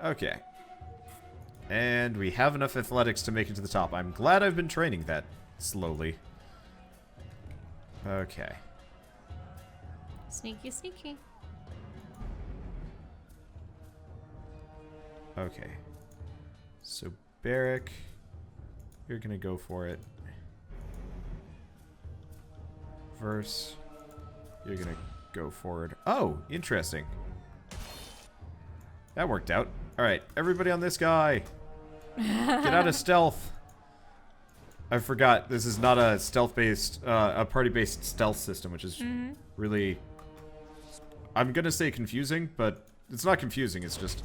Okay. And we have enough athletics to make it to the top. I'm glad I've been training that slowly. Okay. Sneaky, sneaky. Okay. So, Barrack, you're gonna go for it. Verse, you're gonna go forward. Oh, interesting. That worked out. Alright, everybody on this guy. Get out of stealth. I forgot, this is not a stealth-based, a party-based stealth system, which is really, I'm gonna say confusing, but it's not confusing, it's just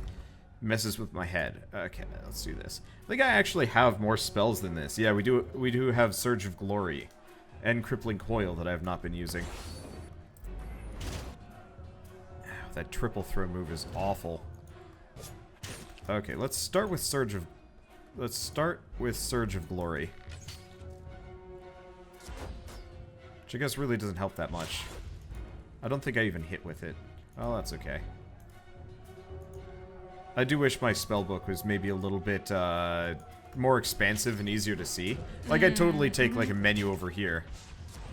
messes with my head. Okay, let's do this. I think I actually have more spells than this. Yeah, we do have Surge of Glory and Crippling Coil that I have not been using. That triple throw move is awful. Okay, let's start with Surge of Glory. Which I guess really doesn't help that much. I don't think I even hit with it. Oh, that's okay. I do wish my spellbook was maybe a little bit more expansive and easier to see. Like, I'd totally take, like, a menu over here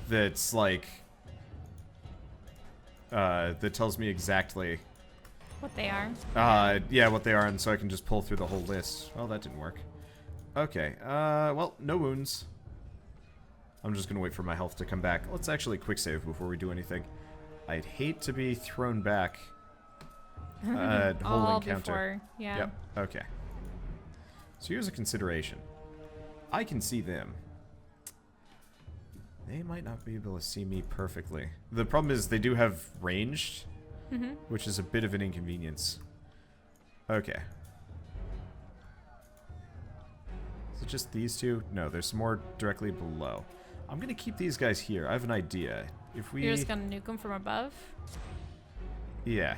that's, like, that tells me exactly what they are. Yeah, what they are, and so I can just pull through the whole list. Well, that didn't work. Okay, well, no wounds. I'm just gonna wait for my health to come back. Let's actually quick save before we do anything. I'd hate to be thrown back. Whole encounter. Before, yeah. Yep, okay. So here's a consideration. I can see them. They might not be able to see me perfectly. The problem is they do have ranged, which is a bit of an inconvenience. Okay. Is it just these two? No, there's some more directly below. I'm gonna keep these guys here. I have an idea. If we... You're just gonna nuke them from above? Yeah.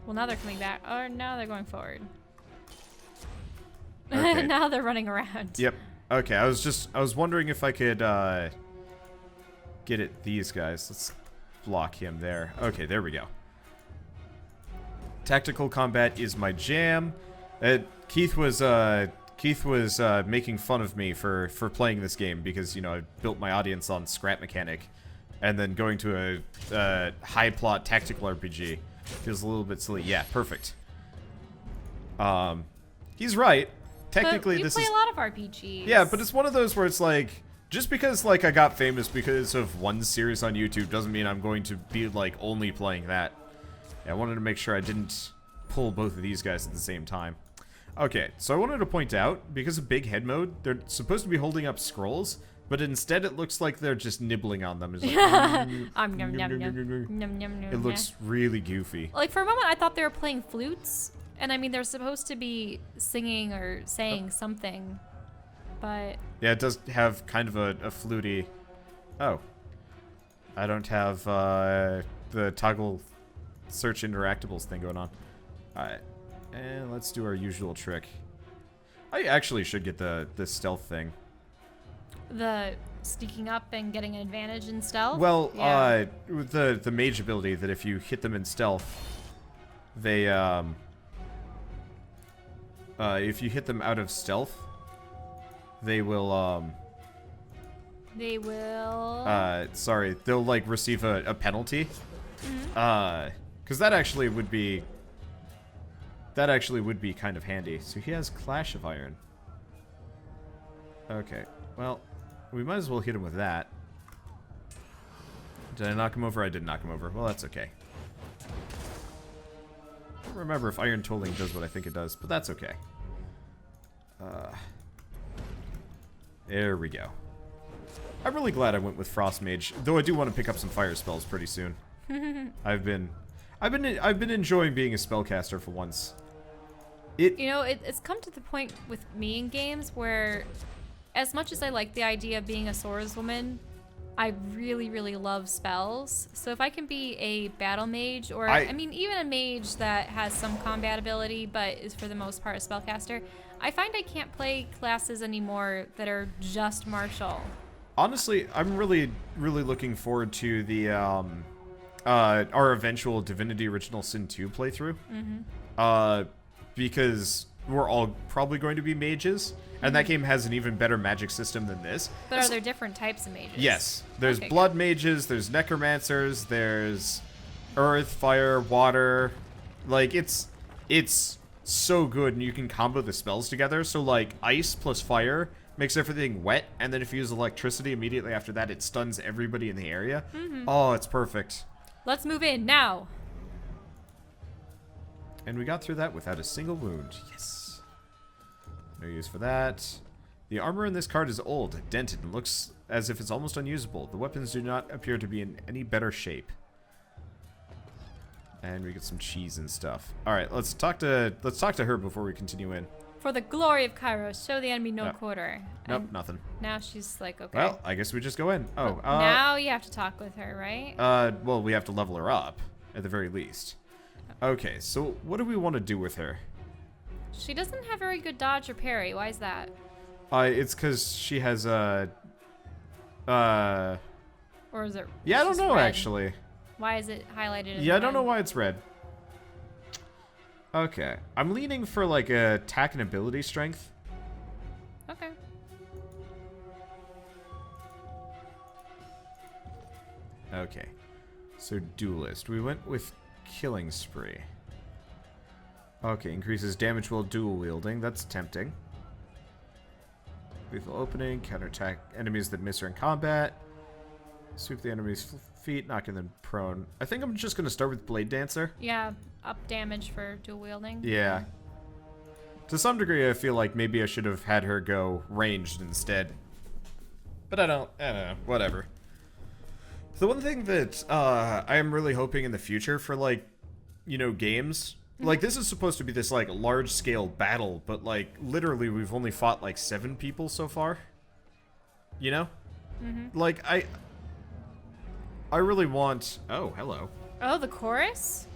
Well, now they're coming back. Or now they're going forward. Okay. Now they're running around. Yep. Okay, I was wondering if I could get at these guys. Let's block him there. Okay, there we go. Tactical combat is my jam. Keith was making fun of me for playing this game because, you know, I built my audience on scrap mechanic, and then going to a high plot tactical RPG feels a little bit silly. Yeah, perfect. He's right. Technically, but you play a lot of RPGs. Yeah, but it's one of those where it's like, just because, like, I got famous because of one series on YouTube doesn't mean I'm going to be, like, only playing that. Yeah, I wanted to make sure I didn't pull both of these guys at the same time. Okay, so I wanted to point out, because of big head mode, they're supposed to be holding up scrolls, but instead it looks like they're just nibbling on them. It's like, it looks really goofy. Like, for a moment, I thought they were playing flutes. And I mean, they're supposed to be singing or saying something, but... Yeah, it does have kind of a fluty... Oh. I don't have the toggle search interactables thing going on. Alright. And let's do our usual trick. I actually should get the stealth thing. The sneaking up and getting an advantage in stealth? Well, yeah. The mage ability that if you hit them in stealth, they, if you hit them out of stealth, they will, sorry, they'll, like, receive a penalty. Because that actually would be kind of handy. So he has Clash of Iron. Okay, well, we might as well hit him with that. Did I knock him over? I did knock him over. Well, that's okay. I don't remember if Iron Tolling does what I think it does, but that's okay. There we go. I'm really glad I went with Frost Mage, though I do want to pick up some fire spells pretty soon. I've been enjoying being a spellcaster for once. You know, it's come to the point with me in games where, as much as I like the idea of being a swordswoman, I really, really love spells. So if I can be a battle mage, or I mean, even a mage that has some combat ability, but is for the most part a spellcaster, I find I can't play classes anymore that are just martial. Honestly, I'm really, really looking forward to the our eventual Divinity Original Sin 2 playthrough. because we're all probably going to be mages. And that game has an even better magic system than this. But are there different types of mages? Yes. There's blood mages, there's necromancers, there's earth, fire, water. Like, it's so good, and you can combo the spells together. So, like, ice plus fire makes everything wet, and then if you use electricity immediately after that, it stuns everybody in the area. Oh, it's perfect. Let's move in now. And we got through that without a single wound. Yes. No use for that. The armor in this card is old, dented, and looks as if it's almost unusable. The weapons do not appear to be in any better shape. And we get some cheese and stuff. All right, let's talk to her before we continue in. For the glory of Kairos, show the enemy no quarter. Nope, nothing. Now she's like, okay. Well, I guess we just go in. Oh, now you have to talk with her, right? Well, we have to level her up at the very least. Okay, so what do we want to do with her? She doesn't have very good dodge or parry. Why is that? It's because she has a. Or is it? Yeah, I don't know red? Actually. Why is it highlighted? Yeah, I don't know why it's red. Okay, I'm leaning for like a attack and ability strength. Okay. Okay, so duelist. We went with killing spree. Okay, increases damage while dual wielding. That's tempting. Lethal opening, counterattack enemies that miss her in combat. Sweep the enemy's feet, knocking them prone. I think I'm just gonna start with Blade Dancer. Yeah, up damage for dual wielding. Yeah. To some degree, I feel like maybe I should have had her go ranged instead. But I don't know. Whatever. The one thing that I am really hoping in the future for, like, you know, games. Like, this is supposed to be this, like, large-scale battle, but, like, literally we've only fought, like, 7 people so far. You know? Like, I really want... Oh, hello. Oh, the chorus?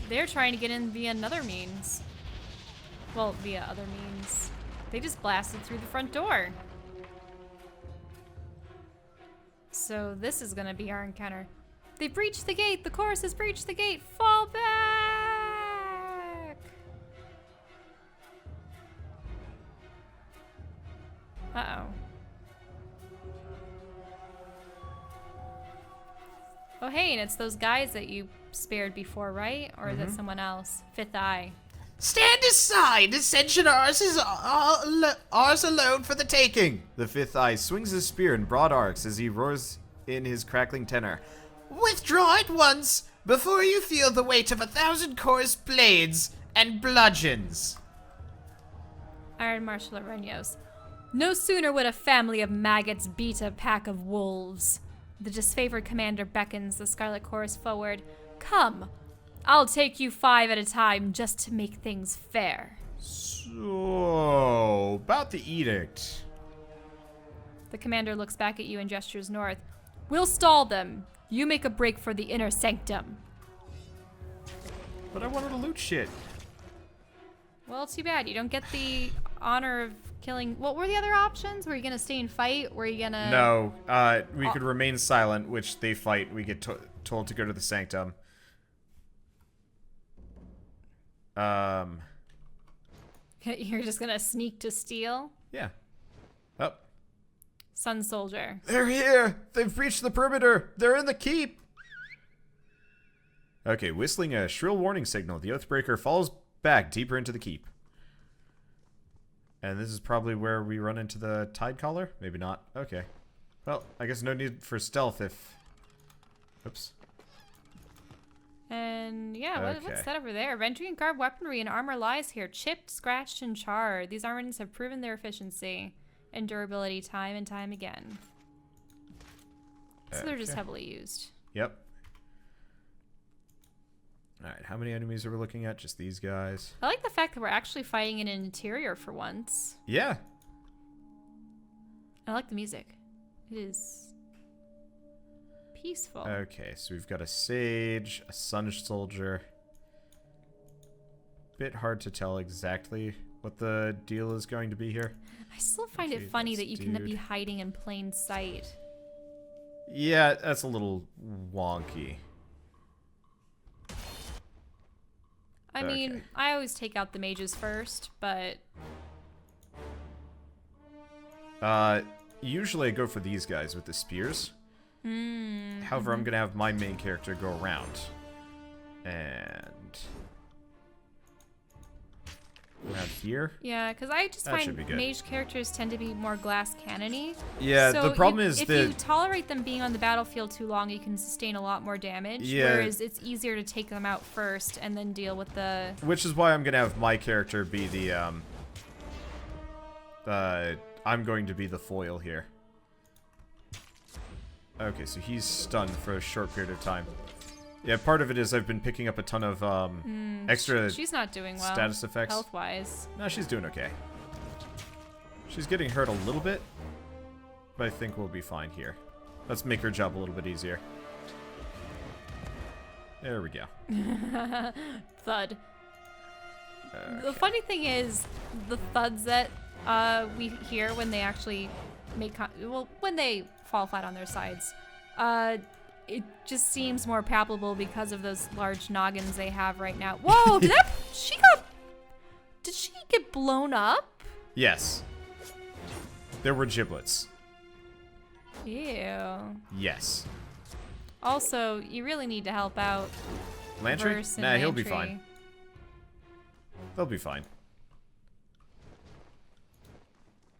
They're trying to get in via another means. Well, via other means. They just blasted through the front door. So this is gonna be our encounter. They breached the gate! The chorus has breached the gate! Fall back! Uh-oh. Oh, hey, and it's those guys that you spared before, right? Or is it someone else? Fifth Eye. Stand aside! Ascension ours is ours alone for the taking! The Fifth Eye swings his spear in broad arcs as he roars in his crackling tenor. Withdraw at once, before you feel the weight of 1,000 coarse blades and bludgeons. Iron Marshal Arenos. No sooner would a family of maggots beat a pack of wolves. The disfavored commander beckons the Scarlet Chorus forward. Come, I'll take you 5 at a time just to make things fair. So, about the edict. The commander looks back at you and gestures north. We'll stall them. You make a break for the inner sanctum. But I wanted to loot shit. Well, too bad. You don't get the honor of killing... What were the other options? Were you going to stay and fight? Were you going to... No, we could remain silent, which they fight. We get told to go to the sanctum. You're just going to sneak to steal? Yeah. Oh. Sun Soldier. They're here! They've breached the perimeter! They're in the keep! Okay, whistling a shrill warning signal, the Oathbreaker falls back deeper into the keep. And this is probably where we run into the Tidecaller? Maybe not. Okay. Well, I guess no need for stealth if... Oops. And yeah, what's that over there? Venturing and guard weaponry and armor lies here. Chipped, scratched, and charred. These armaments have proven their efficiency and durability time and time again. So they're just heavily used. Yep. Alright, how many enemies are we looking at? Just these guys. I like the fact that we're actually fighting in an interior for once. Yeah. I like the music. It is peaceful. Okay, so we've got a sage, a sun soldier. Bit hard to tell exactly what the deal is going to be here. I still find it funny that you can be hiding in plain sight. Yeah, that's a little wonky. I mean, I always take out the mages first, but... Usually I go for these guys with the spears. However, I'm going to have my main character go around. And... around here. Yeah, because I just find mage characters tend to be more glass cannon-y. Yeah, so the problem is that... if you tolerate them being on the battlefield too long, you can sustain a lot more damage. Yeah. Whereas it's easier to take them out first and then deal with the... Which is why I'm going to have my character be the, I'm going to be the foil here. Okay, so he's stunned for a short period of time. Yeah, part of it is I've been picking up a ton of extra she's not doing well, status effects. Health-wise. No, she's doing okay. She's getting hurt a little bit, but I think we'll be fine here. Let's make her job a little bit easier. There we go. Thud. Okay. The funny thing is, the thuds that we hear when they actually make... well, when they fall flat on their sides, it just seems more palpable because of those large noggins they have right now. Whoa! Did she get blown up? Yes. There were giblets. Ew. Yes. Also, you really need to help out. Lantry? Nah, he'll be fine. They'll be fine.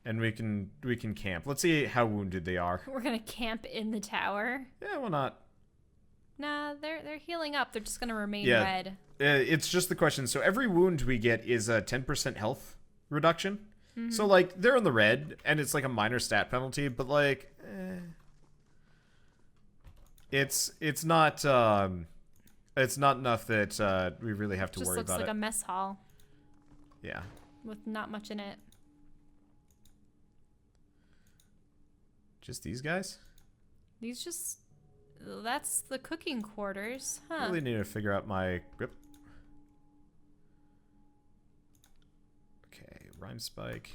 And we can camp. Let's see how wounded they are. We're gonna camp in the tower. Yeah, why not? Nah, they're healing up. They're just gonna remain red. It's just the question. So every wound we get is a 10% health reduction. So like they're in the red, and it's like a minor stat penalty, but like, it's not enough that we really have to worry about it. Just looks like a mess hall. Yeah. With not much in it. Just these guys? These just... that's the cooking quarters, huh? I really need to figure out my grip. Okay, rhyme spike.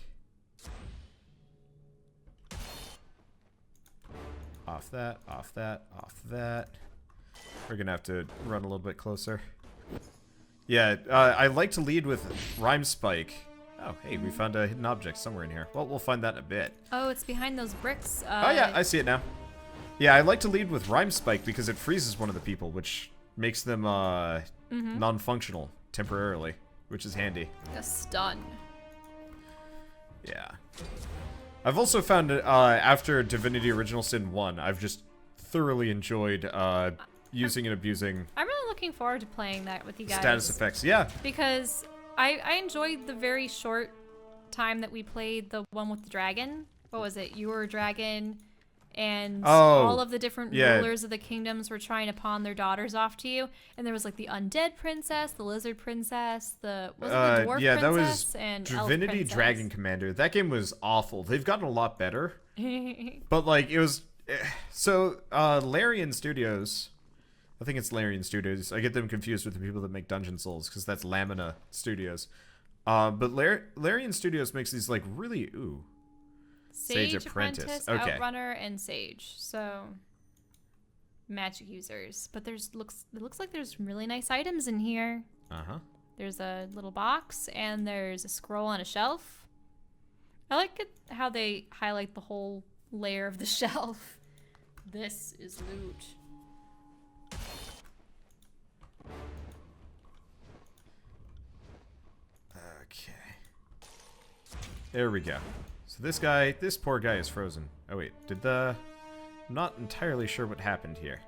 Off that, off that, off that. We're gonna have to run a little bit closer. Yeah, I like to lead with rhyme spike. Oh, hey, we found a hidden object somewhere in here. Well, we'll find that in a bit. Oh, it's behind those bricks. Oh, yeah, I see it now. Yeah, I like to lead with Rhyme Spike because it freezes one of the people, which makes them non-functional temporarily, which is handy. A stun. Yeah. I've also found, after Divinity Original Sin 1, I've just thoroughly enjoyed using and abusing... I'm really looking forward to playing that with you guys. Status effects, yeah. Because... I enjoyed the very short time that we played the one with the dragon. What was it? You were a dragon, and all of the different rulers of the kingdoms were trying to pawn their daughters off to you. And there was like the undead princess, the lizard princess, the dwarf princess, that was and Divinity Dragon Commander. That game was awful. They've gotten a lot better, but like it was so Larian Studios. I think it's Larian Studios. I get them confused with the people that make Dungeon Souls because that's Lamina Studios. But Larian Studios makes these like really Sage Apprentice, okay. Outrunner, and Sage. So magic users. But it looks like there's really nice items in here. There's a little box and there's a scroll on a shelf. I like it how they highlight the whole layer of the shelf. This is loot. There we go. So this poor guy is frozen. Oh wait, I'm not entirely sure what happened here.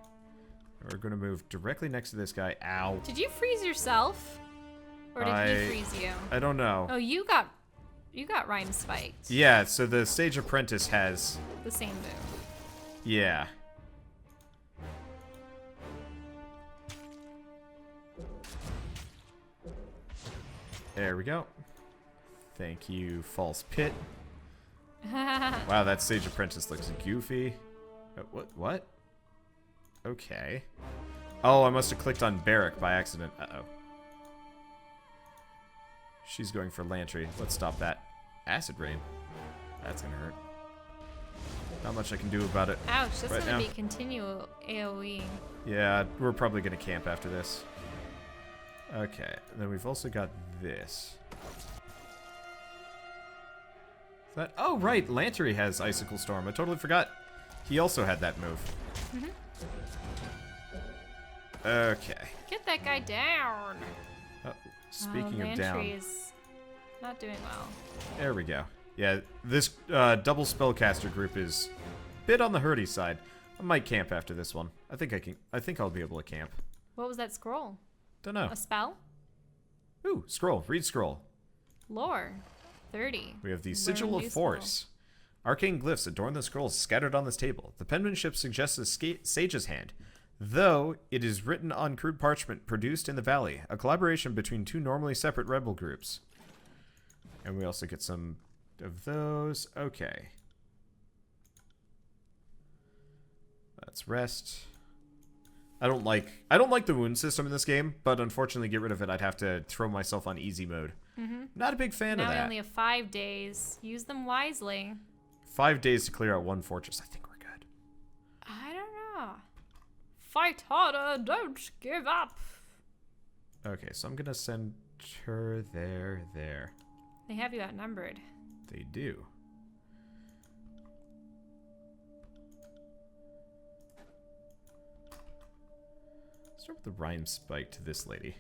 We're gonna move directly next to this guy. Ow. Did you freeze yourself? Or did he freeze you? I don't know. Oh, you got rhyme spiked. Yeah, so the Sage Apprentice has... the same move. Yeah. There we go. Thank you, False Pit. Wow, that Sage Apprentice looks goofy. What? Okay. Oh, I must have clicked on Barrack by accident. Uh-oh. She's going for Lantry. Let's stop that. Acid Rain. That's gonna hurt. Not much I can do about it. Ouch, that's gonna be continual AoE. Yeah, we're probably gonna camp after this. Okay, and then we've also got this. Is that? Oh, right, Lantry has Icicle Storm. I totally forgot. He also had that move. Okay. Get that guy down. Oh, speaking of down. Lantry is not doing well. There we go. Yeah, this double spellcaster group is a bit on the hurdy side. I might camp after this one. I think I'll be able to camp. What was that scroll? Don't know. A spell? Ooh, scroll. Read scroll. Lore. 30. We have the Sigil of Force. Arcane glyphs adorn the scrolls scattered on this table. The penmanship suggests a sage's hand, though it is written on crude parchment produced in the valley, a collaboration between two normally separate rebel groups. And we also get some of those. Okay. Let's rest. I don't like the wound system in this game, but unfortunately, get rid of it, I'd have to throw myself on easy mode. Not a big fan of Now that. we only have 5 days. Use them wisely. 5 days to clear out one fortress. I think we're good. I don't know. Fight harder, don't give up. Okay, so I'm gonna send her there. They have you outnumbered. They do. Start with the rhyme spike to this lady.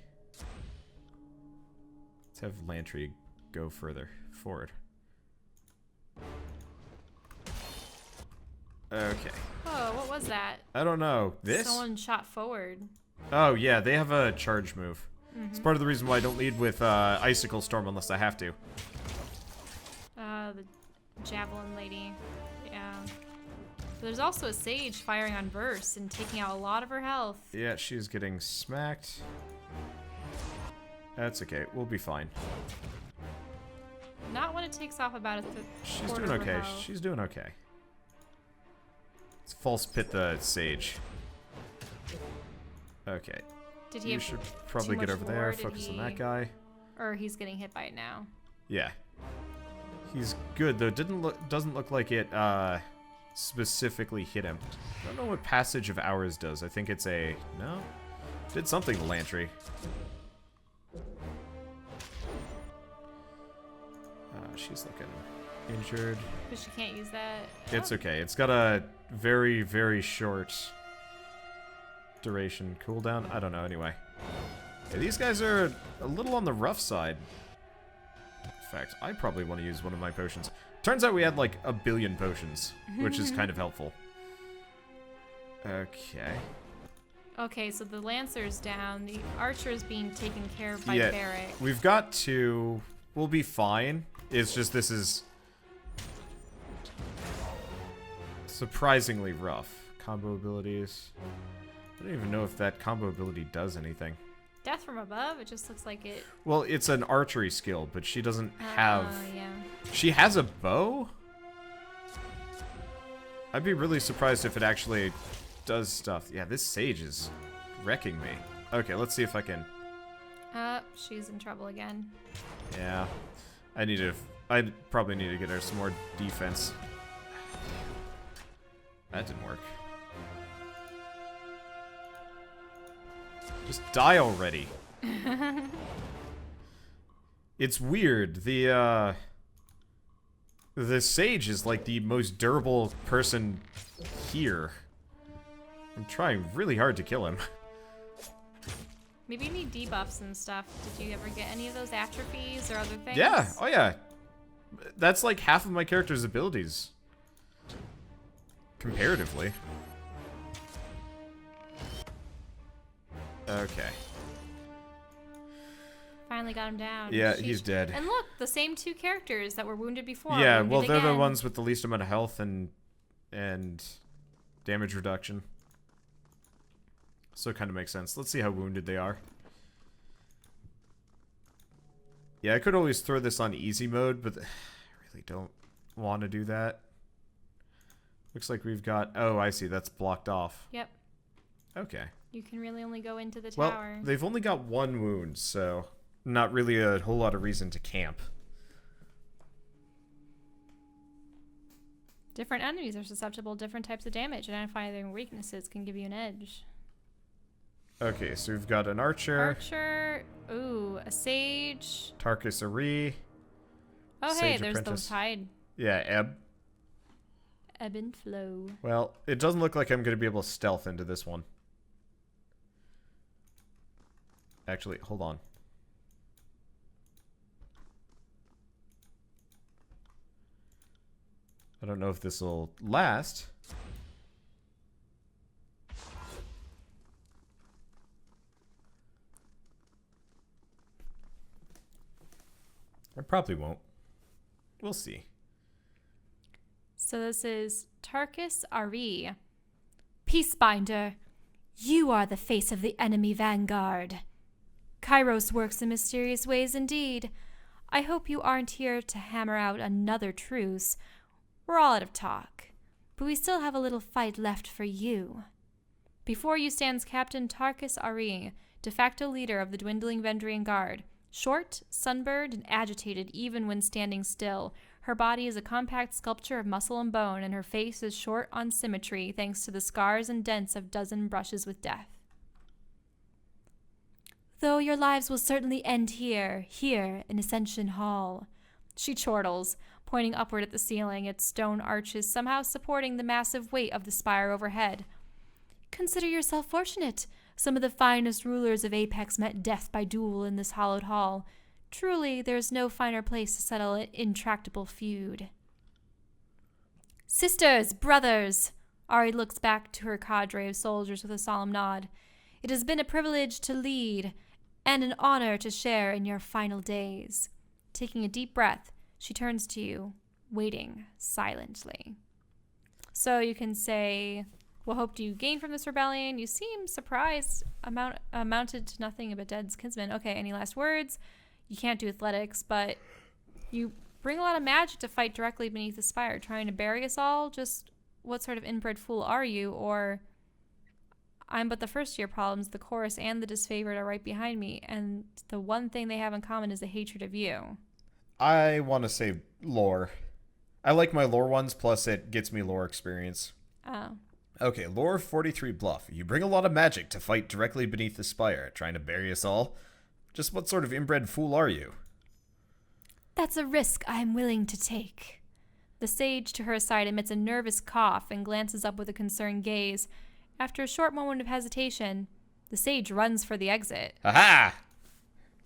Let's have Lantry go further forward. Okay. Oh, what was that? I don't know. This? Someone shot forward. Oh, yeah, they have a charge move. It's part of the reason why I don't lead with Icicle Storm unless I have to. The javelin lady. Yeah. There's also a sage firing on burst and taking out a lot of her health. Yeah, she's getting smacked. That's okay. We'll be fine. Not when it takes off about a She's doing okay. She's doing okay. Let's false pit the sage. Okay. Did he You have should probably too get much over there. lore? Focus on that guy. Or he's getting hit by it now. Yeah. He's good though. Doesn't look like it specifically hit him. I don't know what Passage of Hours does. I think it's a no. Did something to Lantry. She's looking injured. But she can't use that. It's okay. It's got a very, very short duration cooldown. I don't know, anyway. Yeah, these guys are a little on the rough side. In fact, I probably want to use one of my potions. Turns out we had like a billion potions, which is kind of helpful. Okay. Okay, so the Lancer's down. The Archer's being taken care of by Yeah, Barrack. we've got two. We'll be fine. It's just this is surprisingly rough. Combo abilities. I don't even know if that combo ability does anything. Death from above? It just looks like it. Well, it's an archery skill, but she doesn't have... yeah. She has a bow? I'd be really surprised if it actually does stuff. Yeah, this sage is wrecking me. Okay, let's see if I can... She's in trouble again. Yeah. I probably need to get her some more defense. That didn't work. Just die already. It's weird. The sage is like the most durable person here. I'm trying really hard to kill him. Maybe you need debuffs and stuff. Did you ever get any of those atrophies or other things? Yeah, oh yeah. That's like half of my character's abilities. Comparatively. Okay. Finally got him down. Yeah, Sheesh. he's dead. And look, the same two characters that were wounded before. Yeah, wounded well, they're the again. ones with the least amount of health and damage reduction. So it kind of makes sense. Let's see how wounded they are. Yeah, I could always throw this on easy mode, but I really don't want to do that. Looks like we've got... Oh, I see. That's blocked off. Yep. Okay. You can really only go into the Well, tower. they've only got one wound, so not really a whole lot of reason to camp. Different enemies are susceptible to different types of damage. Identifying their weaknesses can give you an edge. Okay, so we've got an archer. Archer. Ooh, a sage. Tarkus Ari. Oh, Sage hey, there's apprentice. the tide. Yeah, Ebb. Ebb and flow. Well, it doesn't look like I'm going to be able to stealth into this one. Actually, hold on. I don't know if this will last. I probably won't. We'll see. So this is Tarkus Ari. Peacebinder, you are the face of the enemy vanguard. Kairos works in mysterious ways indeed. I hope you aren't here to hammer out another truce. We're all out of talk, but we still have a little fight left for you. Before you stands Captain Tarkus Ari, de facto leader of the dwindling Vendrian Guard. Short, sunburned, and agitated even when standing still. Her body is a compact sculpture of muscle and bone, and her face is short on symmetry thanks to the scars and dents of dozen brushes with death. Though your lives will certainly end here in Ascension Hall. She chortles, pointing upward at the ceiling, its stone arches somehow supporting the massive weight of the spire overhead. Consider yourself fortunate. Some of the finest rulers of Apex met death by duel in this hallowed hall. Truly, there is no finer place to settle an intractable feud. Sisters, brothers! Ari looks back to her cadre of soldiers with a solemn nod. It has been a privilege to lead, and an honor to share in your final days. Taking a deep breath, she turns to you, waiting silently. So you can say, what hope do you gain from this rebellion? You seem surprised. Amounted to nothing but dead kinsmen. Okay, any last words? You can't do athletics, but you bring a lot of magic to fight directly beneath the spire, trying to bury us all. Just what sort of inbred fool are you? Or I'm but the first of your problems. The chorus and the disfavored are right behind me, and the one thing they have in common is the hatred of you. I want to say lore. I like my lore ones, plus it gets me lore experience. Oh. Okay, lore 43 bluff. You bring a lot of magic to fight directly beneath the spire, trying to bury us all. Just what sort of inbred fool are you? That's a risk I am willing to take. The sage to her side emits a nervous cough and glances up with a concerned gaze. After a short moment of hesitation, the sage runs for the exit. Aha!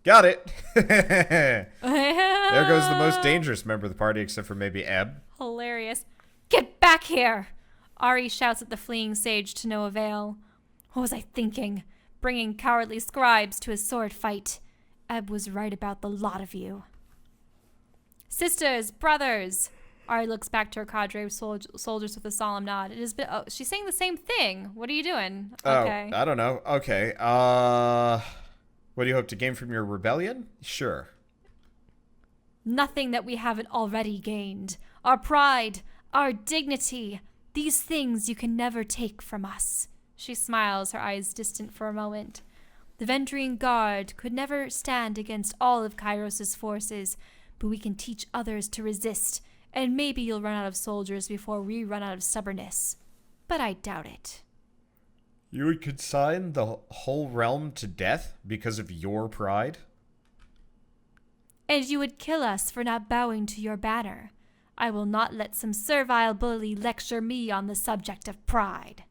Got it! There goes the most dangerous member of the party, except for maybe Ebb. Hilarious. Get back here! Ari shouts at the fleeing sage to no avail. What was I thinking? Bringing cowardly scribes to a sword fight. Ebb was right about the lot of you. Sisters, brothers! Ari looks back to her cadre of soldiers with a solemn nod. It has been. Oh, she's saying the same thing. What are you doing? Okay. Oh, I don't know. Okay. What do you hope to gain from your rebellion? Sure. Nothing that we haven't already gained. Our pride, our dignity. These things you can never take from us. She smiles, her eyes distant for a moment. The Vendrian Guard could never stand against all of Kairos' forces, but we can teach others to resist, and maybe you'll run out of soldiers before we run out of stubbornness. But I doubt it. You would consign the whole realm to death because of your pride? And you would kill us for not bowing to your banner. I will not let some servile bully lecture me on the subject of pride.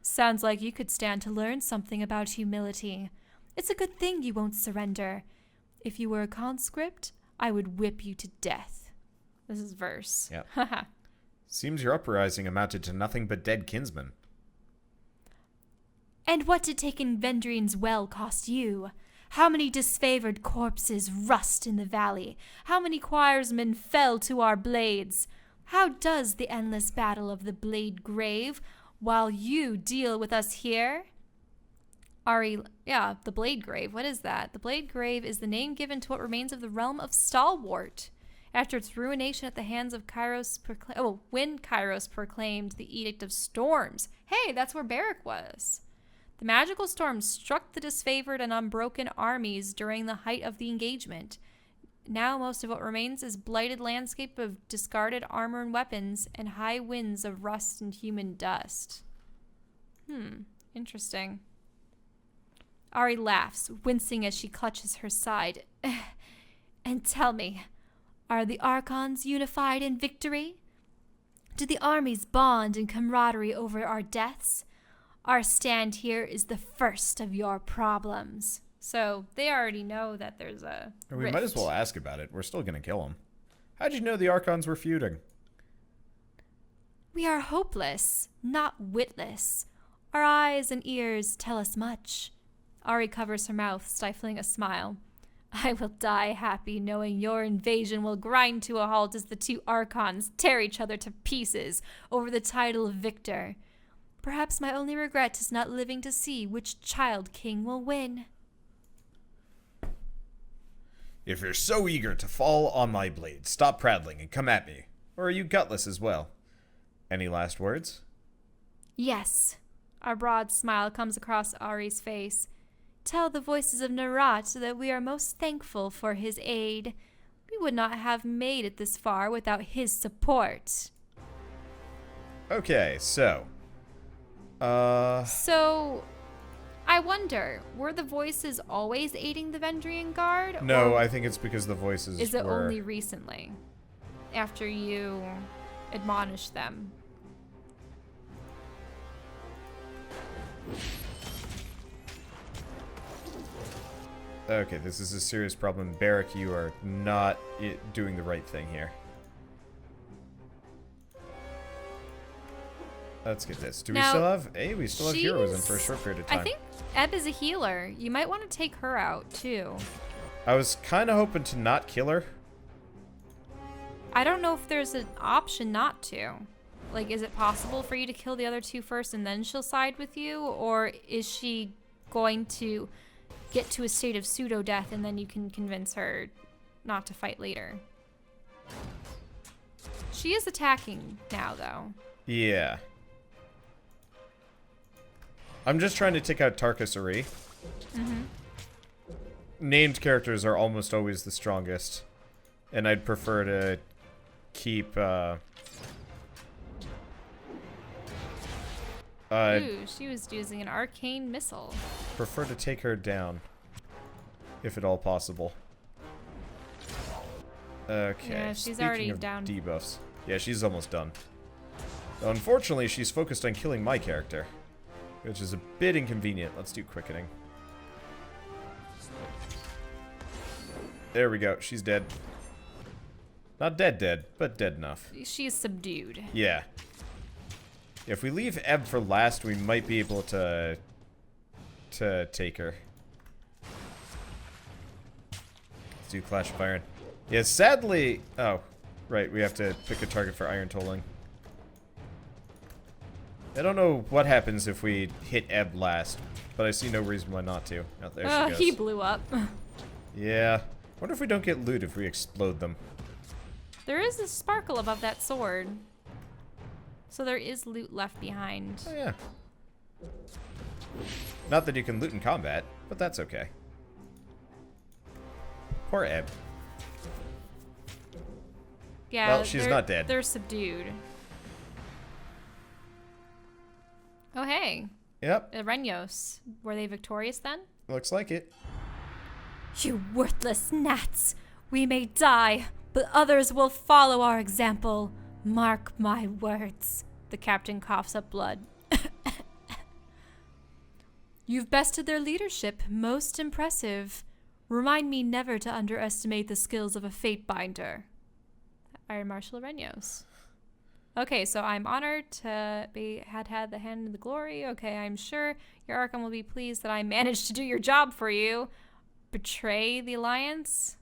Sounds like you could stand to learn something about humility. It's a good thing you won't surrender. If you were a conscript, I would whip you to death. This is verse. Yep. Seems your uprising amounted to nothing but dead kinsmen. And what did taking Vendrian's well cost you? How many disfavored corpses rust in the valley? How many choirsmen fell to our blades? How does the endless battle of the blade grave while you deal with us here? Ari, yeah, the blade grave. What is that? The blade grave is the name given to what remains of the realm of Stalwart after its ruination at the hands of Kairos when Kairos proclaimed the Edict of Storms. Hey, that's where Barrack was. The magical storm struck the disfavored and unbroken armies during the height of the engagement. Now most of what remains is blighted landscape of discarded armor and weapons and high winds of rust and human dust. Interesting. Ari laughs, wincing as she clutches her side. And tell me, are the Archons unified in victory? Do the armies bond in camaraderie over our deaths? Our stand here is the first of your problems. So they already know that there's a We rift. might as well ask about it. We're still going to kill them. How'd you know the Archons were feuding? We are hopeless, not witless. Our eyes and ears tell us much. Ari covers her mouth, stifling a smile. I will die happy knowing your invasion will grind to a halt as the two Archons tear each other to pieces over the title of victor. Perhaps my only regret is not living to see which child king will win. If you're so eager to fall on my blade, stop prattling and come at me. Or are you gutless as well? Any last words? Yes. A broad smile comes across Ari's face. Tell the voices of Narat that we are most thankful for his aid. We would not have made it this far without his support. Okay, so... So, I wonder, were the voices always aiding the Vendrian Guard? No, I think it's because the voices Is it were... only recently? After you admonished them? Okay, this is a serious problem. Barrack, you are not doing the right thing here. Let's get this. Do we still have... Hey, we still have heroism for a short period of time. I think Ebb is a healer. You might want to take her out, too. I was kind of hoping to not kill her. I don't know if there's an option not to. Like, is it possible for you to kill the other two first and then she'll side with you? Or is she going to get to a state of pseudo-death and then you can convince her not to fight later? She is attacking now, though. Yeah. I'm just trying to take out Tarkus Uri. Named characters are almost always the strongest. And I'd prefer to keep, Ooh, she was using an arcane missile. prefer to take her down. If at all possible. Okay. Yeah, she's speaking already of down. debuffs. Yeah, she's almost done. Unfortunately, she's focused on killing my character. Which is a bit inconvenient. Let's do quickening. There we go. She's dead. Not dead, but dead enough. She's subdued. Yeah. If we leave Ebb for last, we might be able to take her. Let's do Clash of Iron. Yeah, sadly... Oh, right. We have to pick a target for Iron Tolling. I don't know what happens if we hit Ebb last, but I see no reason why not to. Oh, there she goes. He blew up. Yeah. Wonder if we don't get loot if we explode them. There is a sparkle above that sword. So there is loot left behind. Oh, yeah. Not that you can loot in combat, but that's okay. Poor Ebb. Yeah, Well, she's they're- not dead. They're subdued. Oh, hey. Yep, Renyos. Were they victorious then? looks like it. You worthless gnats! We may die, but others will follow our example. Mark my words. The captain coughs up blood. You've bested their leadership. Most impressive. Remind me never to underestimate the skills of a Fatebinder. Iron Marshal Renyos. Okay, so I'm honored to be had the hand of the glory. Okay, I'm sure your Archon will be pleased that I managed to do your job for you. Betray the Alliance?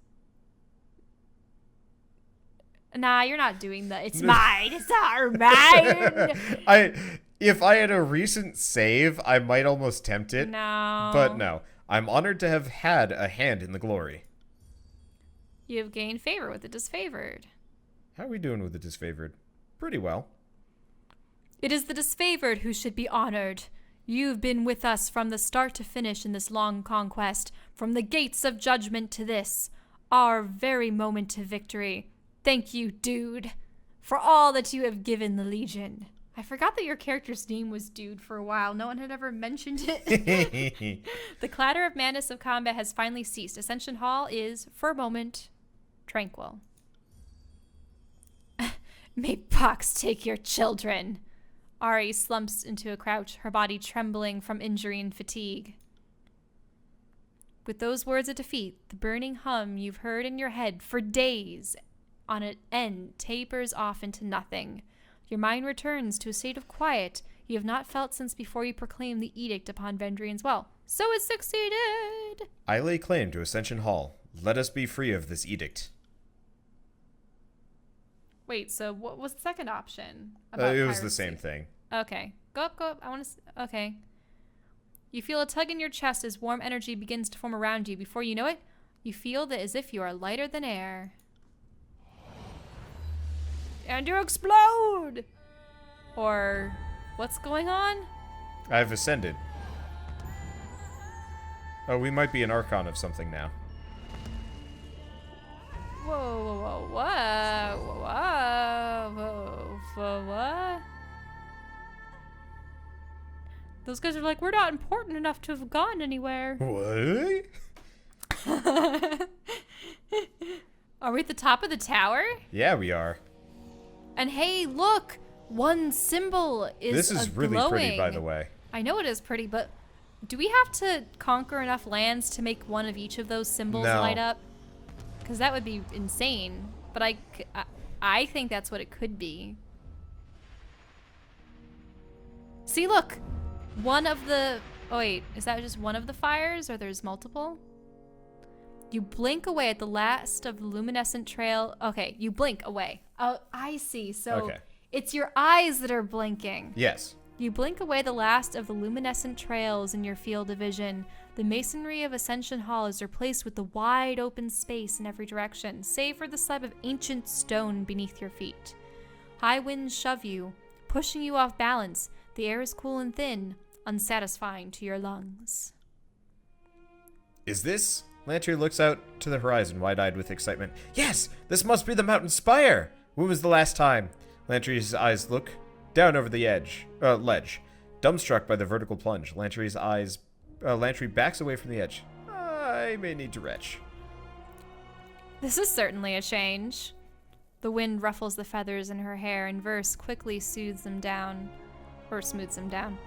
Nah, you're not doing that. It's mine. It's our mine. If I had a recent save, I might almost tempt it. No. But no. I'm honored to have had a hand in the glory. You have gained favor with the disfavored. How are we doing with the disfavored? Pretty well. It is the disfavored who should be honored. You've been with us from the start to finish in this long conquest, from the gates of judgment to this, our very moment to victory. Thank you, dude, for all that you have given the Legion. I forgot that your character's name was Dude for a while. No one had ever mentioned it. The clatter of madness of combat has finally ceased. Ascension Hall is, for a moment, tranquil. May Pox take your children. Ari slumps into a crouch, her body trembling from injury and fatigue. With those words of defeat, the burning hum you've heard in your head for days on an end tapers off into nothing. Your mind returns to a state of quiet you have not felt since before you proclaimed the edict upon Vendrian's well. So it succeeded! I lay claim to Ascension Hall. Let us be free of this edict. Wait, so what was the second option? It was the same thing. Okay. Go up. I want to... Okay. You feel a tug in your chest as warm energy begins to form around you. Before you know it, you feel that as if you are lighter than air. And you explode! Or what's going on? I've ascended. Oh, we might be an Archon of something now. Whoa, what? Those guys are like, we're not important enough to have gone anywhere. What? Are we at the top of the tower? Yeah, we are. And hey, look! One symbol is This is really glowing. pretty, by the way. I know it is pretty, but do we have to conquer enough lands to make one of each of those symbols light up? Because that would be insane. But I think that's what it could be. See, look! One of the... Oh, wait. Is that just one of the fires, or there's multiple? You blink away at the last of the luminescent trail. Okay, you blink away. Oh, I see. So it's your eyes that are blinking. Yes. You blink away the last of the luminescent trails in your field of vision. The masonry of Ascension Hall is replaced with the wide open space in every direction, save for the slab of ancient stone beneath your feet. High winds shove you, pushing you off balance. The air is cool and thin, unsatisfying to your lungs. Is this? Lantry looks out to the horizon, wide-eyed with excitement. Yes! This must be the mountain Spire! When was the last time? Lantry's eyes look down over the ledge. Dumbstruck by the vertical plunge, Lantry backs away from the edge. I may need to retch. This is certainly a change. The wind ruffles the feathers in her hair, and Verse quickly soothes them down. Or smooths them down.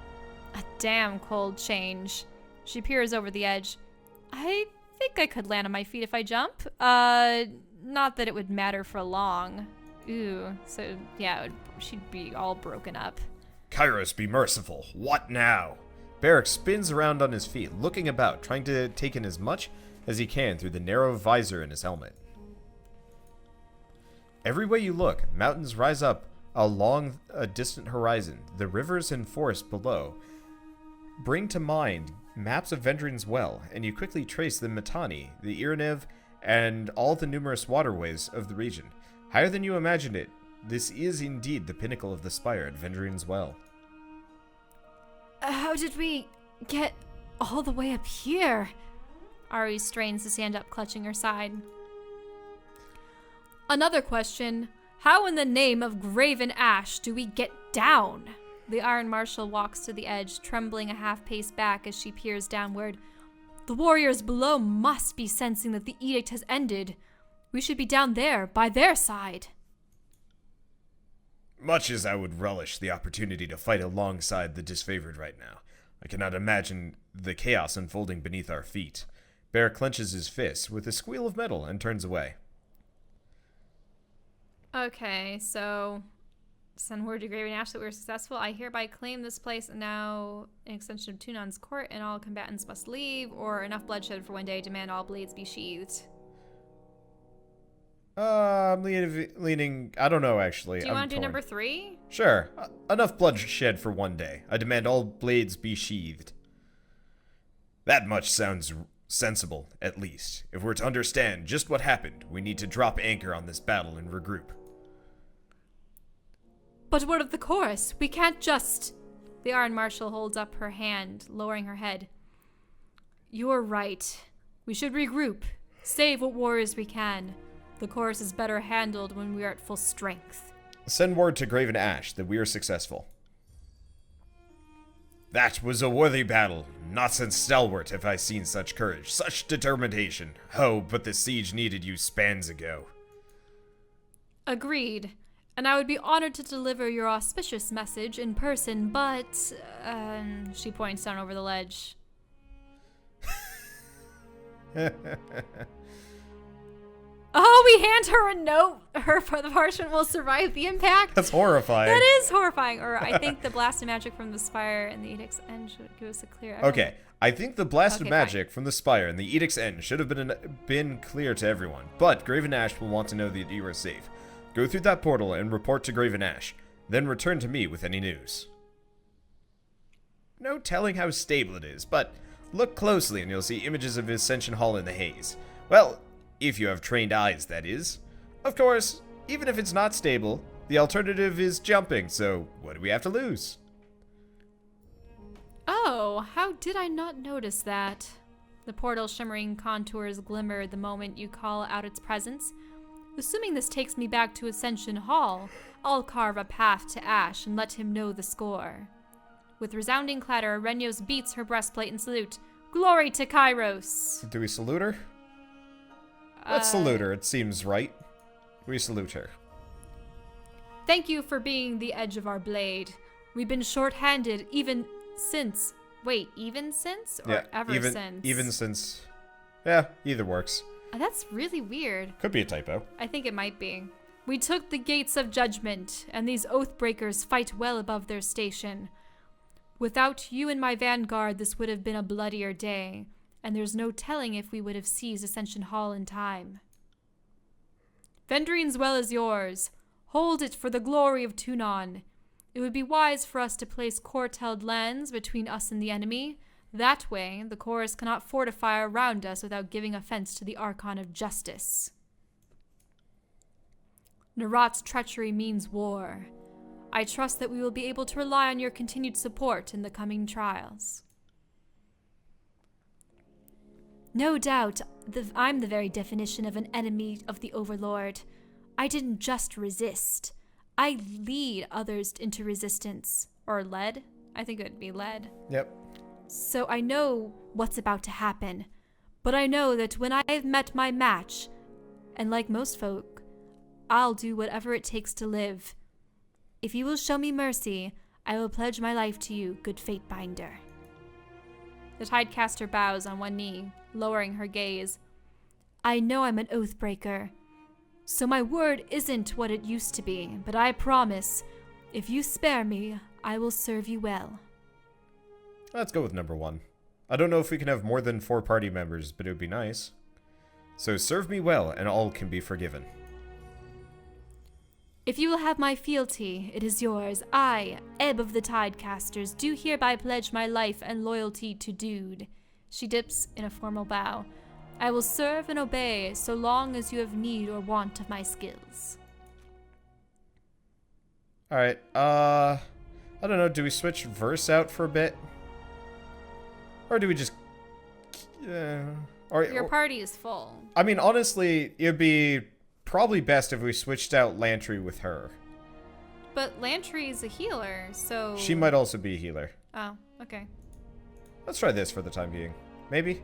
A damn cold change. She peers over the edge. I think I could land on my feet if I jump. Not that it would matter for long. Ooh, so yeah, she'd be all broken up. Kairos, be merciful. What now? Barrack spins around on his feet, looking about, trying to take in as much as he can through the narrow visor in his helmet. Every way you look, mountains rise up along a distant horizon. The rivers and forest below bring to mind maps of Vendrian's Well, and you quickly trace the Mittani, the Iranev, and all the numerous waterways of the region. Higher than you imagined it, this is indeed the pinnacle of the Spire at Vendrian's Well. How did we get all the way up here? Ari strains to stand up, clutching her side. Another question. How in the name of Graven Ash do we get down? The Iron Marshal walks to the edge, trembling a half-pace back as she peers downward. The warriors below must be sensing that the edict has ended. We should be down there, by their side. Much as I would relish the opportunity to fight alongside the disfavored right now, I cannot imagine the chaos unfolding beneath our feet. Bear clenches his fist with a squeal of metal and turns away. Okay, so send word to Graven Ash that we were successful. I hereby claim this place and now an extension of Tunon's court, and all combatants must leave, or enough bloodshed for one day. Demand all blades be sheathed. I'm leaning. I don't know, actually. Do you want to do number 3? Sure. Enough bloodshed for one day. I demand all blades be sheathed. That much sounds sensible, at least. If we're to understand just what happened, we need to drop anchor on this battle and regroup. But what of the chorus? We can't just... The Iron Marshal holds up her hand, lowering her head. You're right. We should regroup. Save what warriors we can. The chorus is better handled when we are at full strength. Send word to Graven Ash that we are successful. That was a worthy battle. Not since stalwart have I seen such courage, such determination. Oh, but the siege needed you spans ago. Agreed. And I would be honored to deliver your auspicious message in person, but... she points down over the ledge. Oh, we hand her a note. The parchment will survive the impact. That's horrifying. That is horrifying. Or I think the blast of magic from the Spire and the Edict's End should give us a clear... Okay, I think the blast of magic from the Spire and the Edict's End should have been clear to everyone. But Graven Ash will want to know that you are safe. Go through that portal and report to Graven Ash. Then return to me with any news. No telling how stable it is, but look closely and you'll see images of Ascension Hall in the haze. Well, if you have trained eyes, that is. Of course, even if it's not stable, the alternative is jumping, so what do we have to lose? Oh, how did I not notice that? The portal's shimmering contours glimmer the moment you call out its presence. Assuming this takes me back to Ascension Hall, I'll carve a path to Ash and let him know the score. With resounding clatter, Arenyos beats her breastplate in salute. Glory to Kairos! Do we salute her? Let's salute her, it seems right. We salute her. Thank you for being the edge of our blade. We've been short-handed even since... Wait, even since? Or yeah, ever since? Even since... Yeah, either works. That's really weird. Could be a typo. I think it might be. We took the gates of judgment, and these oathbreakers fight well above their station. Without you in my vanguard, this would have been a bloodier day, and there's no telling if we would have seized Ascension Hall in time. Vendrine's well is yours. Hold it for the glory of Tunon. It would be wise for us to place court-held lands between us and the enemy. That way, the chorus cannot fortify around us without giving offense to the Archon of Justice. Narat's treachery means war. I trust that we will be able to rely on your continued support in the coming trials. No doubt, I'm the very definition of an enemy of the Overlord. I didn't just resist. I lead others into resistance. Or led? I think it would be led. Yep. So I know what's about to happen. But I know that when I have met my match, and like most folk, I'll do whatever it takes to live. If you will show me mercy, I will pledge my life to you, good Fatebinder. The Tidecaster bows on one knee, lowering her gaze. I know I'm an oathbreaker, so my word isn't what it used to be, but I promise, if you spare me, I will serve you well. Let's go with number 1. I don't know if we can have more than 4 party members, but it would be nice. So serve me well, and all can be forgiven. If you will have my fealty, it is yours. I, Ebb of the Tidecasters, do hereby pledge my life and loyalty to Dude. She dips in a formal bow. I will serve and obey so long as you have need or want of my skills. Alright, I don't know, do we switch verse out for a bit? Or do we just... Your party is full. I mean, honestly, it'd be probably best if we switched out Lantry with her. But Lantry is a healer, so... She might also be a healer. Oh, okay. Let's try this for the time being. Maybe?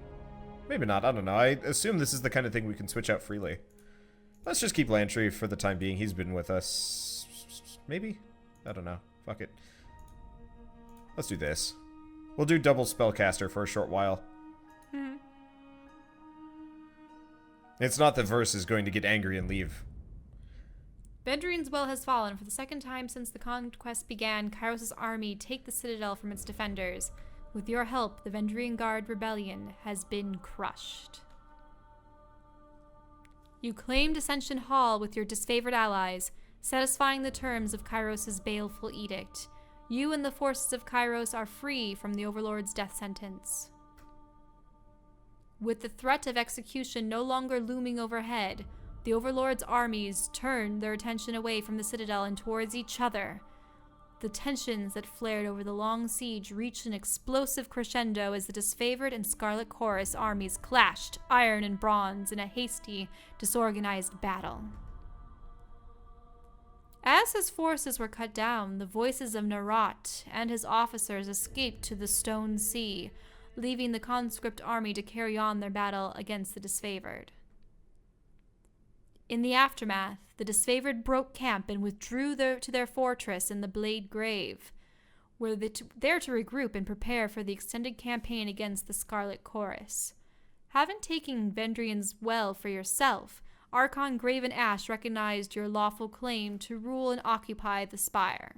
Maybe not, I don't know. I assume this is the kind of thing we can switch out freely. Let's just keep Lantry for the time being. He's been with us... Maybe? I don't know. Fuck it. Let's do this. We'll do double spellcaster for a short while. Mm-hmm. It's not that Verse is going to get angry and leave. Vendrine's well has fallen. For the second time since the conquest began, Kairos' army take the citadel from its defenders. With your help, the Vendrine Guard rebellion has been crushed. You claimed Ascension Hall with your disfavored allies, satisfying the terms of Kairos' baleful edict. You and the forces of Kairos are free from the Overlord's death sentence. With the threat of execution no longer looming overhead, the Overlord's armies turned their attention away from the Citadel and towards each other. The tensions that flared over the long siege reached an explosive crescendo as the disfavored and Scarlet Chorus armies clashed, iron and bronze, in a hasty, disorganized battle. As his forces were cut down, the voices of Narat and his officers escaped to the Stone Sea, leaving the conscript army to carry on their battle against the disfavored. In the aftermath, the disfavored broke camp and withdrew to their fortress in the Blade Grave, where there to regroup and prepare for the extended campaign against the Scarlet Chorus. Having taken Vendrian's Well for yourself, Archon Graven Ash recognized your lawful claim to rule and occupy the Spire.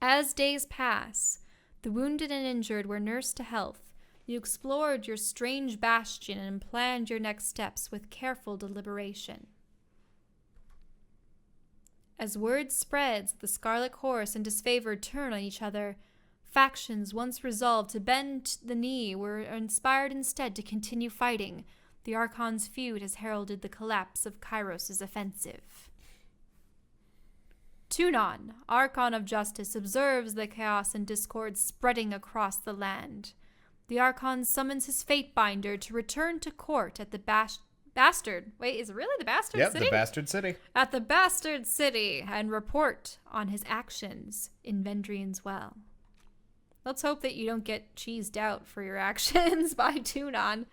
As days pass, the wounded and injured were nursed to health. You explored your strange bastion and planned your next steps with careful deliberation. As word spreads, the Scarlet Chorus and Disfavored turn on each other. Factions once resolved to bend the knee were inspired instead to continue fighting. The Archon's feud has heralded the collapse of Kairos' offensive. Tunon, Archon of Justice, observes the chaos and discord spreading across the land. The Archon summons his Fatebinder to return to court at the Bastard. Wait, is it really the Bastard City? Yep, the Bastard City. At the Bastard City, and report on his actions in Vendrian's Well. Let's hope that you don't get cheesed out for your actions by Tunon.